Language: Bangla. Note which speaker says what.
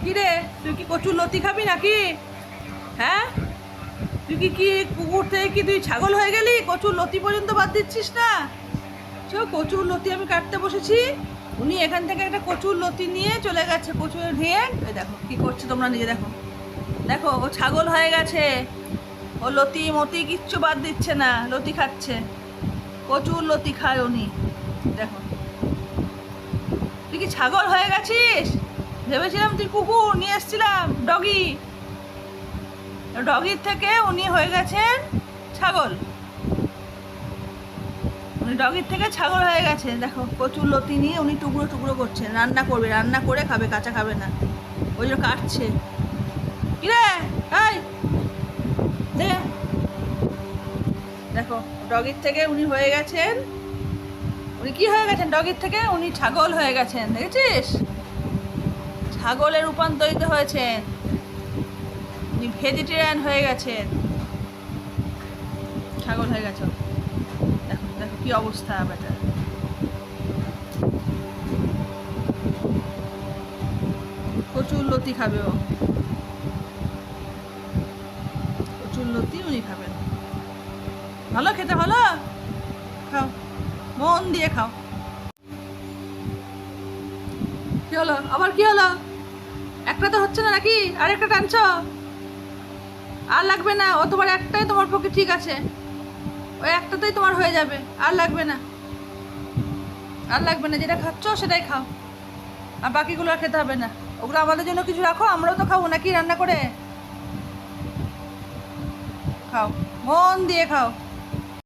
Speaker 1: কি রে, তুই কি কচুর লতি খাবি নাকি? হ্যাঁ, তুই কি কুকুর থেকে কি তুই ছাগল হয়ে গেলি? কচুর লতি পর্যন্ত বাদ দিচ্ছিস না। কচুর লতি আমি কাটতে বসেছি, উনি এখান থেকে একটা কচুর লতি নিয়ে চলে গেছে। কচুর নিয়ে এই দেখো কি করছে, তোমরা নিজে দেখো। দেখো ও ছাগল হয়ে গেছে, ও লতি মতি কিচ্ছু বাদ দিচ্ছে না, লতি খাচ্ছে। কচুর লতি খায় উনি। দেখো তুই কি ছাগল হয়ে গেছিস? ভেবেছিলাম তুই কুকুর নিয়ে এসেছিলাম, ডগি। ডগির থেকে উনি হয়ে গেছেন ছাগল। উনি ডগির থেকে ছাগল হয়ে গেছেন। দেখো কচুর লতি নিয়ে উনি টুকরো টুকরো করছেন, রান্না করবে, রান্না করে খাবে, কাঁচা খাবে না, ওই জন্য কাটছে। কিরে এই দে, দেখো ডগির থেকে উনি হয়ে গেছেন, উনি কি হয়ে গেছেন? ডগির থেকে উনি ছাগল হয়ে গেছেন, দেখেছিস? ছাগলে রূপান্তরিত হয়েছেন, উনি ভেজিটেরিয়ান হয়ে গেছেন, ছাগল হয়ে গেছে। দেখো দেখো কি অবস্থা বেটা। কচুর লতি খাবে ও, কচুর লতি উনি খাবেন। ভালো খেতে, ভালো খাও, মন দিয়ে খাও। কি হলো আবার, কি হলো? একটা তো হচ্ছে না নাকি? আর একটা টানছ? আর লাগবে না, ও তোমার একটাই তোমার পক্ষে ঠিক আছে, ওই একটাতেই তোমার হয়ে যাবে, আর লাগবে না, আর লাগবে না। যেটা খাচ্ছ সেটাই খাও, আর বাকিগুলো আর খেতে হবে না। ওগুলো আমাদের জন্য কিছু রাখো, আমরাও তো খাবো নাকি রান্না করে। খাও, মন দিয়ে খাও।